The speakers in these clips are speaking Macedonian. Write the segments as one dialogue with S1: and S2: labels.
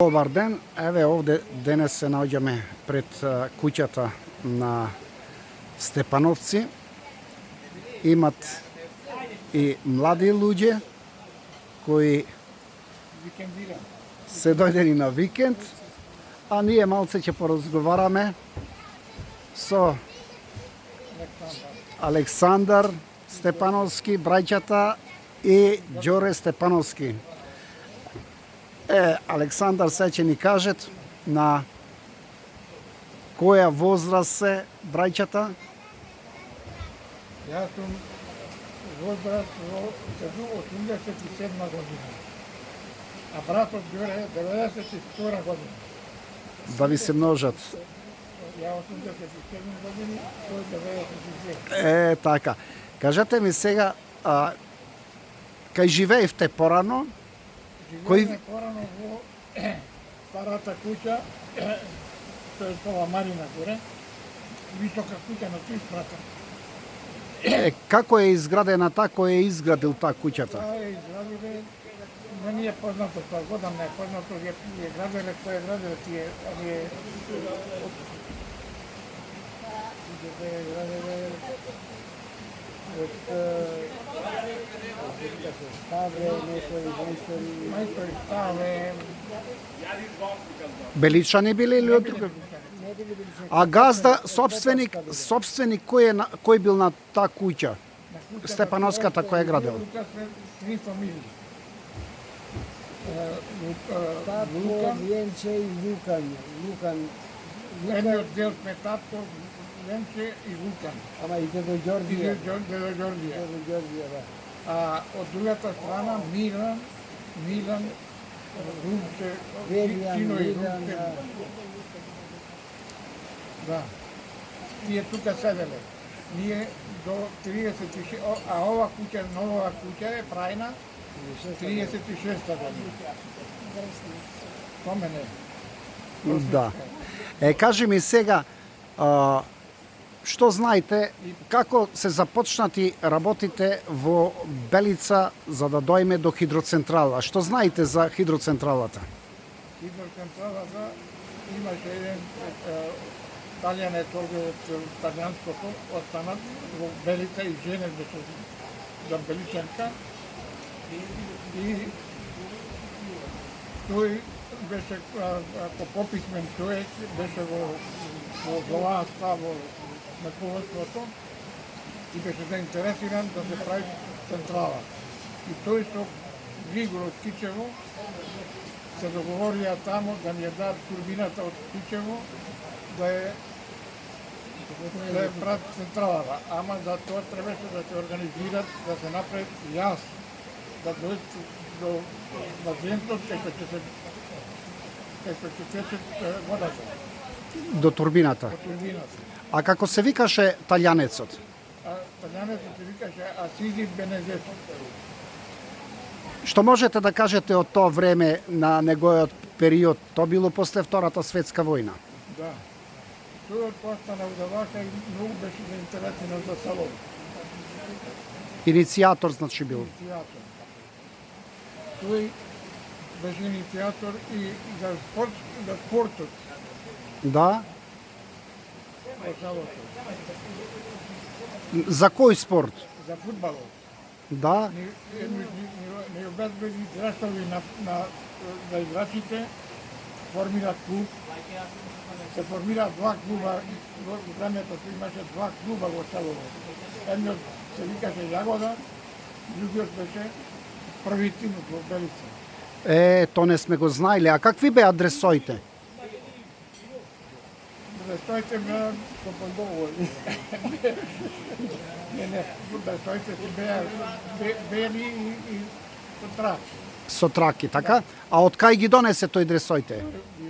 S1: Добар ден, еве овде денес се наоѓаме пред куќата на Степановци. Имат и млади луѓе кои се дојдени на викенд, а ние малце ќе поразговараме со Александар Степановски, браќата и Ѓоре Степановски. Александар се ќе ни кажат на која возраст се браќата?
S2: Јас сум возраст од 87 година, а братот Ѓоре 92 година.
S1: Да ви се множат.
S2: Ја 87 години, тој 92.
S1: Така. Кажете ми сега, кај живеевте порано?
S2: Живееме порано во старата куќа, тоа е пола Марина горе, висока куќа на 3 спрата.
S1: Како е изградена таа, кој е изградил таа куќата?
S2: Тоа е изградиле, не ни е познато, тоа годам не е познато, ја граделе, кој е граделе тие, Мајстори Ставе.
S1: Беличани били или од друга? А газда, собственик кој бил на таа куќа? Степановската која е градил?
S2: Три фамилии.
S3: Татко, Венче и Лукан.
S2: Едниот дел сме татко, Венче и Лукан.
S3: Ама и дедо
S2: И
S3: Ѓорѓија.
S2: дедо Ѓорѓија.
S3: Дедо Ѓорѓија, да.
S2: А од другата страна Милан, Румче,
S3: Велијан,
S2: Сино и
S3: Милан,
S2: Румче.
S3: да.
S2: Да. Тие тука седеле. Ние до 36, а ова куќа, нова куќа е прајна 36-та година. Помене.
S1: Да. Кажи ми сега, што знаете, како се започнати работите во Белица за да дојме до хидроцентрала? Што знаете за хидроцентралата?
S2: Хидроцентралата имаше еден талијанец овде од Талијанското, останат во Белица и жене беше за Беличанка. И тој беше ако пописмен човек, беше во власта, во неповеството и беше заинтересиран да се прави централа. И тој со Григор од Кичево се договорија тамо да ни ја дадат турбината од Кичево да е прават централата. Ама за тоа требаше да се организират, да се направи јас, да дојдат до базентот кај што ќе тече водата,
S1: До турбината.
S2: од турбината.
S1: А како се викаше талјанецот?
S2: А талјанецот се викаше Асизи Бенезето.
S1: Што можете да кажете од тоа време на неговиот период? Тоа било после Втората светска војна.
S2: Да. Тој постана удавака и многу беше заинтересиран за салон.
S1: Иницијатор значи бил.
S2: Иницијатор. Тој беше иницијатор и за спортот
S1: Да.
S2: во селото.
S1: За кој спорт?
S2: За фудбалот.
S1: Да.
S2: Не обезбеди дресови на играчите, формираат клуб. Се формираат два клуба, во времето имаше два клуба во селото. Едниот се викаше Јагода, другиот беше први тимот во Белица.
S1: То не сме го знаеле. А какви беа адресоите?
S2: Престоите беа со подоговори. Не, престоите си беа бели и со трач.
S1: Со траки, така? А од кај ги донесе тој дресоите?
S2: И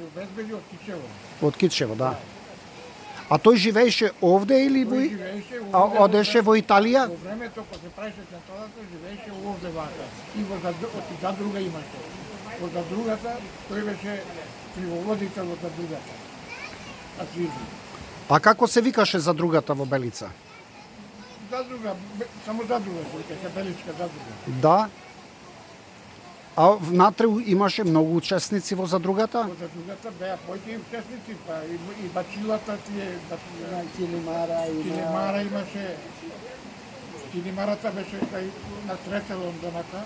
S2: обезбеди од Кичево.
S1: Од Китчево, да. А тој живееше овде или во...
S2: Тој живееше
S1: А
S2: овде
S1: одеше во Италија?
S2: Во времето кога се правеше централата, живееше овде вака. И во задруга имаше. Во задругата тој беше кривоводител во задругата. Асизи.
S1: А како се викаше за другата во Белица?
S2: Задруга, само задруга, се викаше Беличка задруга.
S1: Да. А внатре имаше многу учесници во задругата?
S2: За другата беа појки учесници, па и бачилата тие,
S3: Има килимара,
S2: Килимара имаше, Килимарата беше кај на сретелом донака.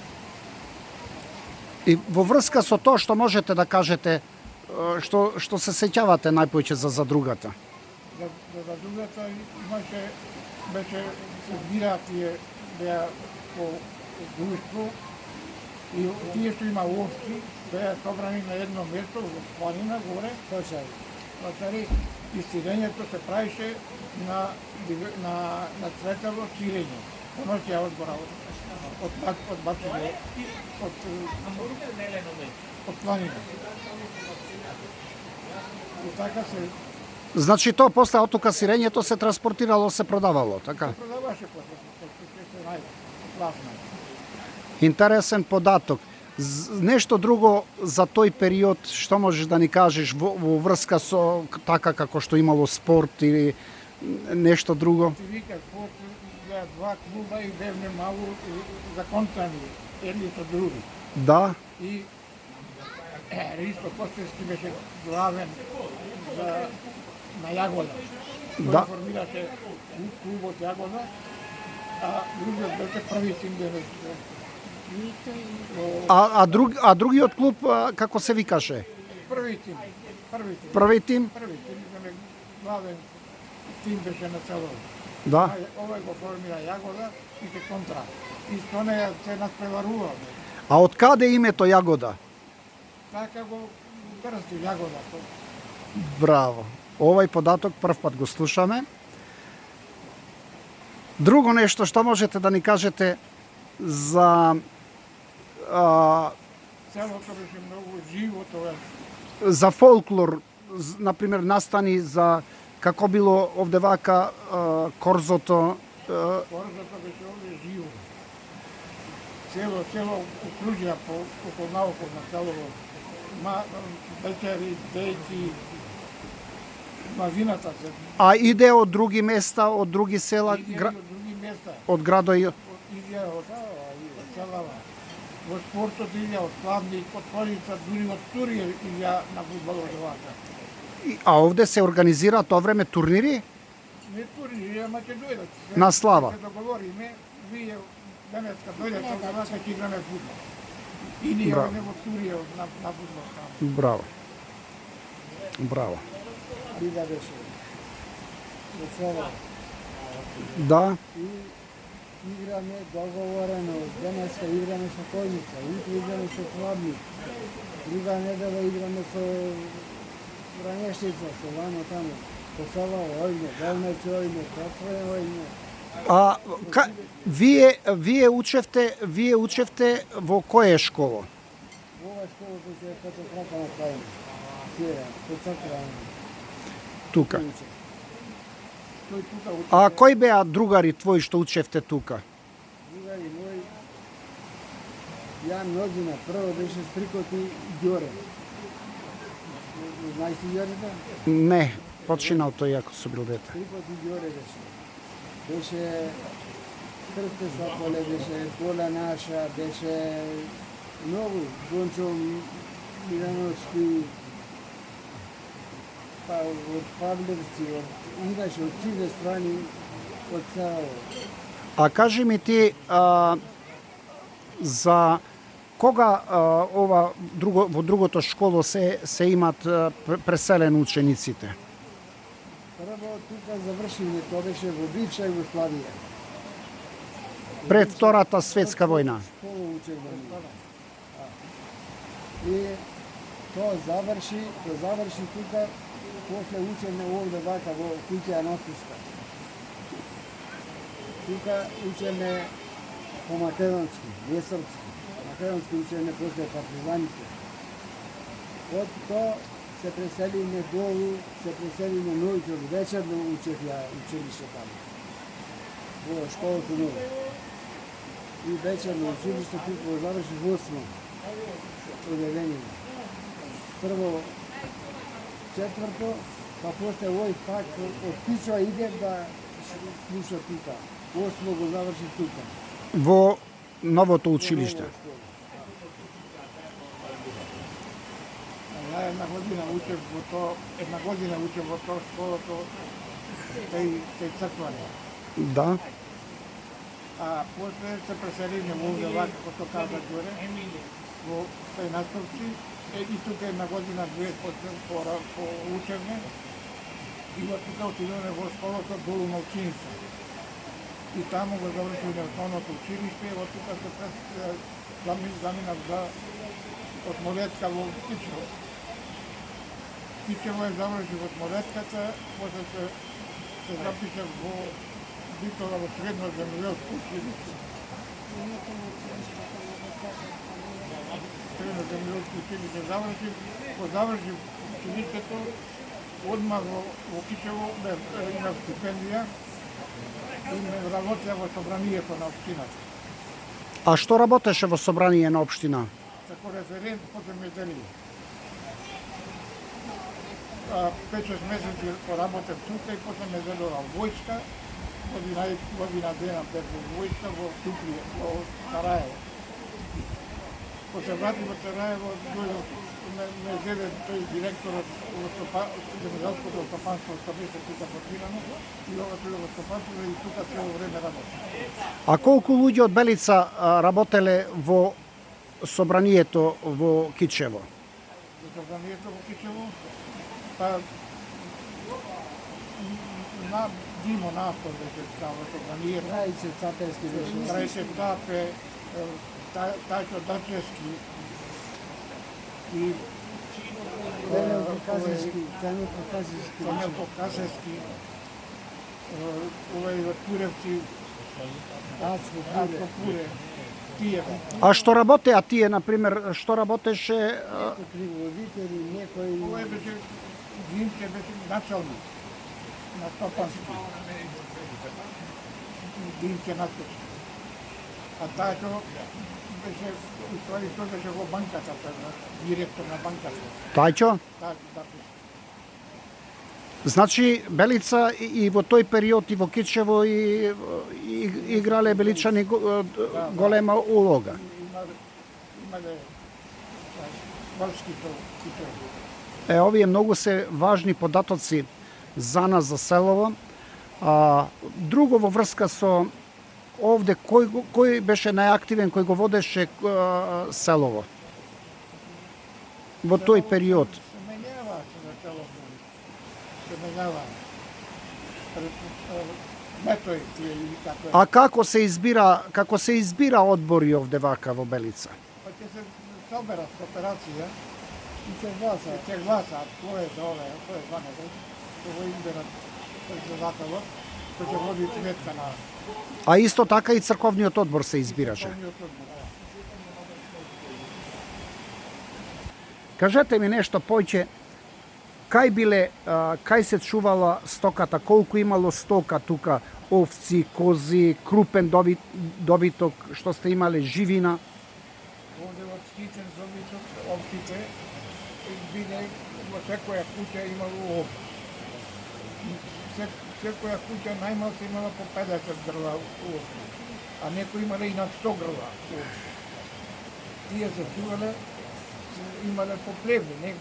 S1: И во врска со тоа што можете да кажете, што се сеќавате најпојќе за задругата?
S2: За другата имаше, беше, се збира тие, беа по друштво, и тие што има овци, беа собрани на едно место, во планина, горе,
S3: кошари.
S2: Патари, и сирењето се правише на цветаво сирење. Оно ќе ја одбора од бациле, од планина. И така се
S1: Значи тоа после оттука сирењето се транспортирало, се продавало, така?
S2: продаваше после, се најде, класно.
S1: Интересен податок. Нешто друго за тој период, што можеш да ни кажеш во врска со така како што имало спорт или нешто друго?
S2: Ти вика, беа два клуба и бевне малу законтани, едни со други.
S1: Да,
S2: И Ристо Костевски беше главен на Јагода. Тој
S1: Да.
S2: формираше клубот Јагода, а другиот беше први тим беше.
S1: а другиот клуб како се викаше?
S2: Први тим.
S1: Први тим?
S2: Први тим, главен тим беше на цело.
S1: Да.
S2: Овој го формира Јагода и се контра. И со неја се наспреварува.
S1: А од каде името Јагода?
S2: Така го крсти Јагода.
S1: Браво. Овај податок прв пат го слушаме. Друго нешто што можете да ни кажете за
S2: Селото беше многу живо тоа.
S1: за фолклор, например настани за како било овде вака корзото,
S2: Корзото беше овде живо. Цело окружја околу наоколу на селово. Вечери, дејци, мазината се.
S1: а иде од други места, од други села,
S2: Од други места.
S1: од градови.
S2: Идеја од селава. Во спортот идеја од Кладник, од Полица, дури од Турија идеја на фудбалот овака.
S1: А овде се организира тоа време турнири?
S2: Не Турија, ама ќе дојдат.
S1: На слава.
S2: Се договориме, вие денеска дојдете овака ќе играме фудбал. И ние
S1: Браво.
S2: одиме во Турија на фудбал таму.
S1: Браво. Браво.
S3: Лига беше. Во село.
S1: Да.
S3: И играме договорено, денеска играме со Којница, утре играме со Кладник, друга недела играме со Вранештица, со вамо таму, по село ојме, Велнеци ојме, Косвоје ојме.
S1: А вие учевте во кое школо?
S3: Ова школа кој се Петрокрака направена, сера, под Сакрана.
S1: Тука.
S2: Тој тука
S1: А кои беа другари твои што учевте тука?
S3: Другари мој, Јан Нозина, прво беше Стрикот и Ѓоре. Знаеш ти Ѓорета?
S1: Не, починал тој јако сум бил дете.
S3: Стрикот и Ѓоре беше. Беше Крсте Саполе, беше Пола Наша, беше многу, Гончо Милановски, па од Павлевци, имаше од сите страни, од цело.
S1: А кажи ми ти за кога во другото школо се имат преселен учениците?
S3: Прво тука завршиле, тоа беше во бивша Југославија.
S1: Пред Втората светска војна.
S3: Школа учевме. И тоа заврши тука, после учевме овде вака во куќа Анатиска. Тука учевме по македонски, не српски. Македонски учевме после партизаните. Од тоа се преселиме долу, се преселиме ноќор, вечерно учев ја училиште таму. Во школата ново. И вечерно училиште тука го завршив 8 одделение. Прво четврто, па после овој пак од Тича иде да слуша тука. 8 го завршив тука.
S1: Во новото училиште.
S2: една година учев во тоа, школото, кај црквата.
S1: Да.
S2: А после се преселиме овде вака, како што каза горе, во Сајнасковци, и тука една година, две по учевме, и во тука отидеме во школото долу на ученица. И таму го завршиле основното училиште, и во тука се заминав за од Молетка во Кичево. Кичево е завршив од Молетката, после се запишав во Битола во средно земјоделско училиште. Средно земјоделско училиште завршив, го завршив училиштето, одмah во Кичево имав стипендија и ме работеа во собранието на општината.
S1: А што работеше во собрание на општина?
S2: Како референт по земјоделие. 5-6 месеци поработев тука и после ме зедова војска, година дена бев во војска во Туплија, во Сараево. После врати во Сараево, ме зеде тој директорот во земјоделското стопанство што беше тука формирано и ова во стопанство и тука цело време работи.
S1: А колку луѓе од Белица работеле во собранието во Кичево?
S2: Во собранието во Кичево, па на Димо Настор беше во собранието.
S3: Трајче Цапевски беше.
S2: Трајче Цапе, Тајчо Дачевски и
S3: Канјелко Казевски.
S2: Канјелко Казевски, овој од Туревци, Ацко Пуре, тие.
S1: А што работеа тие, например, што работеше?
S3: Кривовители, некои...
S2: Овој беше, Димче беше началник на стопански. Димче началник. А Тајчо беше, тој беше во банката, директор на банката.
S1: Тајчо?
S2: Да.
S1: Значи, Белица и во тој период и во Кичево и играле беличани голема улога.
S2: Имале врски со Кичево.
S1: Овие многу се важни податоци за нас, за селово. Друго во врска со овде, кој беше најактивен, кој го водеше селово во тој период?
S2: Се менјава за селово. Се менјава. Метој или како е.
S1: А како се избира одбори овде вака во Белица?
S2: Па ќе се соберат кооперација
S3: И се гласа.
S2: ќе гласаат кој е за ове, кој е за него, ќе го изберат председателот, кој ќе води сметка на
S1: А исто така и црковниот одбор се избираше.
S2: црковниот одбор.
S1: Кажете ми нешто поќе, кај се чувала стоката, колку имало стока тука, овци, кози, крупен добиток, што сте имале живина?
S2: Овде во Скитен добиток, овците, биле во секоја куќа имало овци. Секоја куќа најмалку имала по 50 грла овци, а некои имале и над 100 грла овци. Тие се чувале, имале по плевни,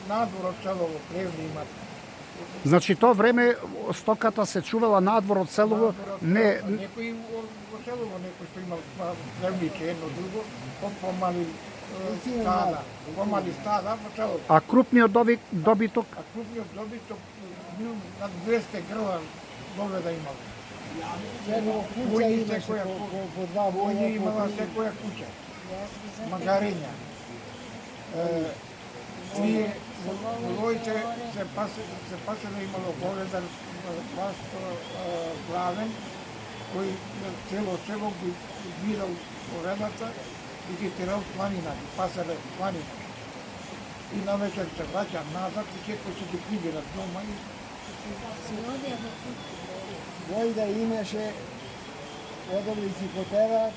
S2: надвор од селово плевни имат.
S1: Значи, тоа време стоката се чувала надвор од селово, не...
S2: Некои во селово, некои што имал плевниче, едно друго, помали стада, во селово.
S1: А крупниот добиток?
S2: А крупниот добиток бил над 200 грла доведа имал.
S3: Куќа имаше по два
S2: Коњи
S3: воја.
S2: имала секоја куќа. Магарења. Тие војите се паселе имало говедар пасто главен, кој цело село ги бирал говедата и ги терал планина, ги паселе планина. И навечер се враќа назад и секој се ги прибират дома и
S3: Војда имаше одобри си потерат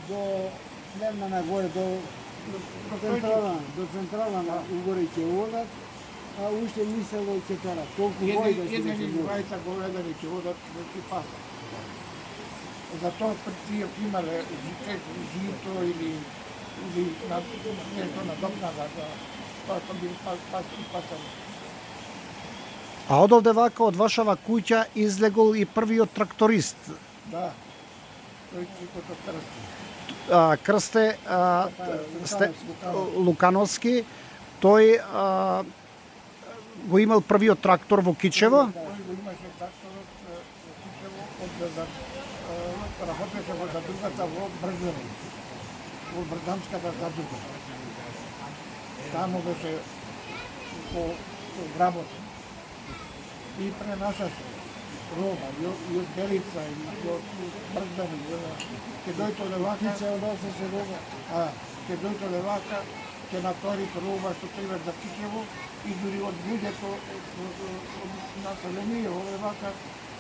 S3: до плевна нагоре, до централа на угоре ќе одат, а уште мислело ќе терат. Толку војда се
S2: еден
S3: ќе
S2: или
S3: одат.
S2: двајца говедари ќе одат да ги пасат. Затоа тие имале жито или нешто надокнада тоа сум бил пасар.
S1: А одовде вака од вашава куќа излегол и првиот тракторист.
S2: Да. Тој цикото крсти.
S1: Крсте
S3: Лукановски.
S1: Лукановски, тој го имал првиот трактор во Кичево.
S2: Тој го имаше тракторот Кичево од работеше во задругата во Брзани, во Брданската задруга. Таму беше по вработен. И пренасаше роба, и од Белица, и од Брздани. Ке дојто левака,
S3: Киче односеше роба.
S2: ке дојто левака, ке натори роба што треба за Кичево, и дури од луѓето од население, ове вака,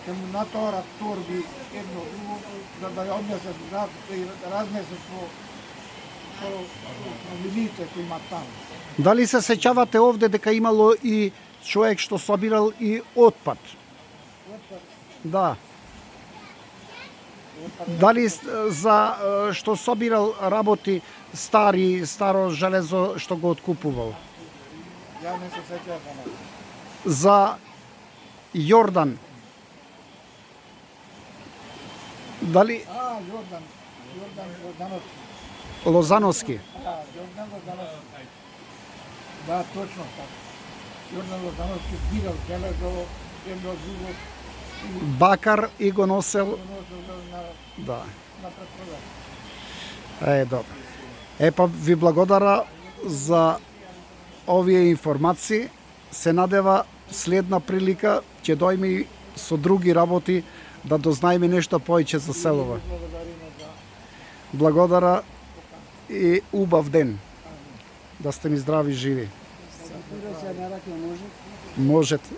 S2: ке му наторат торби едно друго, за да ја однесе и разнесе по линиите кои има таму.
S1: Дали се сеќавате овде дека имало и човек што собирал и отпад? Да. Дали за што собирал работи старо железо што го откупувал?
S2: Ја не се сеќавам за него.
S1: За Јордан. Дали
S2: Јордан Лозановски.
S1: Лозановски?
S2: Јордан Лозановски. Да, точно така. Јордан Лозановски збирал железо, едно друго,
S1: Бакар и го носел.
S2: го носел
S1: Да.
S2: на предпродаж.
S1: Добро. Епа ви благодарам за овие информации. Се надева следна прилика ќе дојме со други работи да дознаеме нешто повеќе за селото.
S2: Благодариме за
S1: Благодарам и убав ден. Да сте ми здрави и живи.
S3: Се на раке може.
S1: Можете.